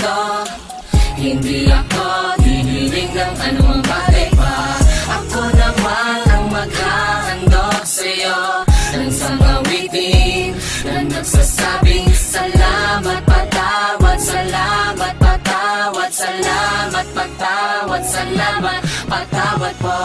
Pasko, hindi ako hihiling ng anumang bagay pa. Ako naman ang maghahandog sa'yo ng isang awitin na nagsasabing salamat, patawad, salamat, patawad, salamat, patawad, salamat, patawad po.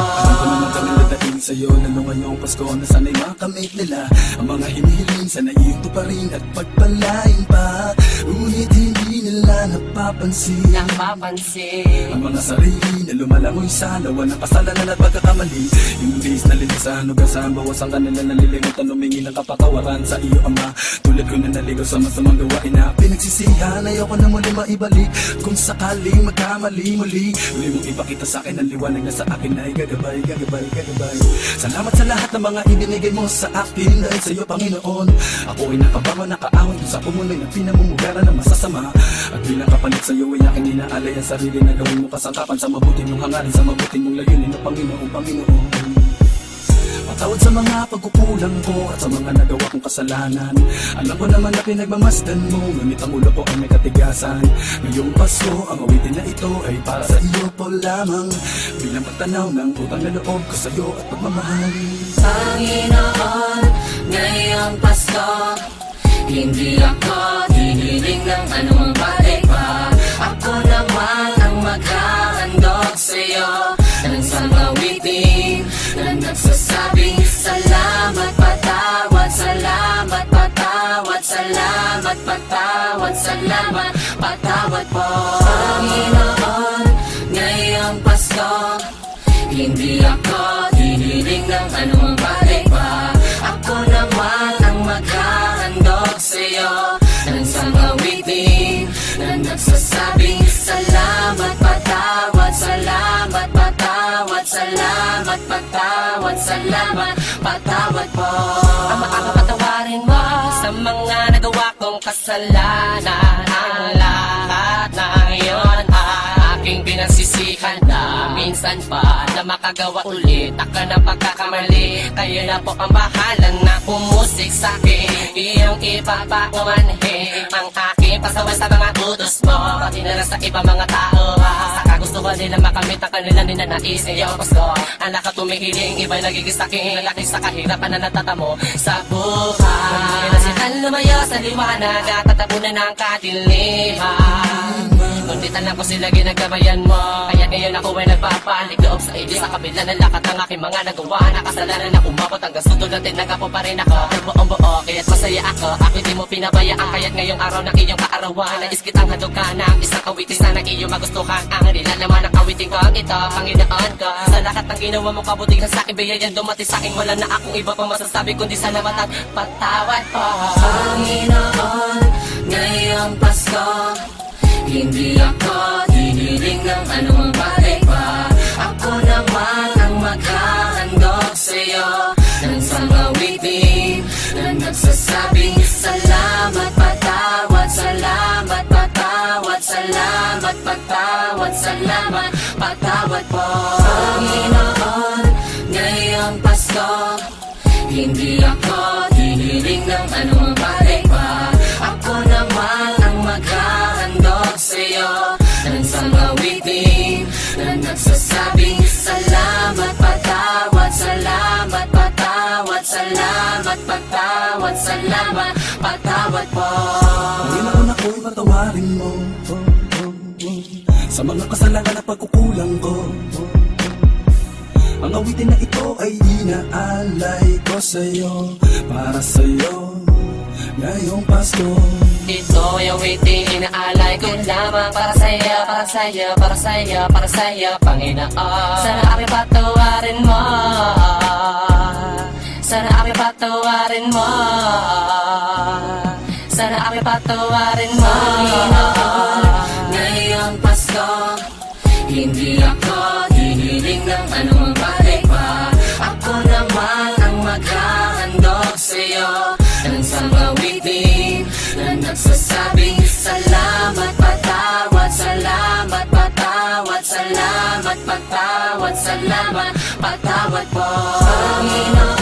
Sa'yo na nung ngayong Pasko na sana'y makamit nila ang mga hinihiling, sana'y iyong tuparin at pagpalain pa. Ngunit hindi nila napapansin ang mga sarili na lumalangoy sa lawa ng kasalanan at pagkakamali. Imbis na lilisan, hugasan, bawasan ka nila, nalilimutan, humingi ng kapatawaran sa iyo Ama. Tulad ko na naligaw sa masamang gawain na pinagsisihan, ayoko na muli maibalik. Kung sakaling magkamali muli, uli mong ipakita sa akin ang liwanag na sa akin ay gagabay, gagabay, gagabay. Salamat sa lahat ng mga ibinigay mo sa akin. Dahil sa iyo Panginoon, ako ay nakabango, nakaahon sa pumunoy na pinamumugaran ng masasama. At bilang kapalit sa iyo ay aking inaalay ang sarili na gawin mo kasangkapan sa mabuti mong hangarin, sa mabuti mong layunin ng Panginoon, Panginoon. Patawad sa mga pagkukulang ko at sa mga nagawa kong kasalanan. Alam ko naman na pinagmamasdan mo, ngunit ang ulo ko ay may katigasan. Ngayong Pasko, ang awitin na ito ay para sa iyo po lamang, bilang pagtanaw ng utang na loob ko sa iyo at pagmamahal. Panginoon, ngayong Pasko, hindi ako hihiling ng anumang bagay pa. Ako naman ang maghahandog sa'yo ng isang awitin na nagsasabing salamat, patawad, salamat, patawad, salamat, patawad, salamat, patawad po. Panginoon, ngayong Pasko, hindi ako hihiling ng anumang bagay pa. Ako naman ang maghahandog sa'yo ng isang awitin na nagsasabing salamat, patawad, salamat, patawad, salamat, patawad, salamat, patawad po. Ama, patawarin mo sa mga nagawa kong kasalanan. Ang lahat na ngayon aking pinagsisihan na minsan pa na makagawa ulit ako ng pagkakamali. Kaya na po ang bahala na pumusik sa'kin, iyong ipapakumanhin ang aking pasaway sa mga utos mo, pati na lang sa ibang mga tao. Saka gusto ko nila makamit ang kanila ninanais. Ngayong Pasko, ang nakatumihiling, iba'y nagiging saking lalaki sa kahirapan na natatamo sa buhay. Nasihan lumayo sa liwanag at tatabunan ng kadiliman, ngunit alam ko sila ginagabayan mo. Kaya ngayon ako ay nagpapalik loob sa iyo, sa kabila ng lakat ng aking mga nagawa na kasalanan na umabot hanggang sudulatin. Nagapo pa rin ako ng buong buo, kaya't masaya ako. Ako di mo pinabayaan, kaya't ngayong araw ng iyong kaarawan, nais kitang hadugan ng isang awitin sana iyong magustuhan. Ang nilalaman ng awitin ko ito, Panginoon ko, sa lahat ng ginawa mo kabutihan sa akin, biyayan dumating sa akin. Wala na akong iba pang masasabi kundi salamat at patawad po. Panginoon, ngayong Pasko, hindi ako hihiling ng anumang bagay pa. Ako naman ang maghahandog sa'yo ng isang awitin na nagsasabing salamat, patawad, salamat, patawad, salamat, patawad, salamat, patawad po. Panginoon, ngayong Pasko, hindi ako hihiling ng anumang bagay pa. Ako naman ang maghahandog sa'yo ng isang awitin na nagsasabing salamat, patawad, salamat, patawad, salamat, patawad, salamat, patawad po. Panginoon, ako'y patawarin mo sa mga kasalanan at pagkukulang ko. Ang awitin na ito ay inaalay ko sa'yo, para sa'yo ngayong Pasko. Ito ay awitin, inaalay ko lamang para sa'yo, para sa'yo, para sa'yo, para sa'yo, Panginoon. Sana aking patawarin mo, sana aking patawarin mo, sana aking patawarin mo. Panginoon, ngayong Pasko, hindi ako hihiling ng anumang bagay pa. Ako naman ang maghahandog sa'yo ng isang awitin na nagsasabing salamat, patawad, salamat, patawad, salamat, patawad, salamat, patawad po. Panginoon,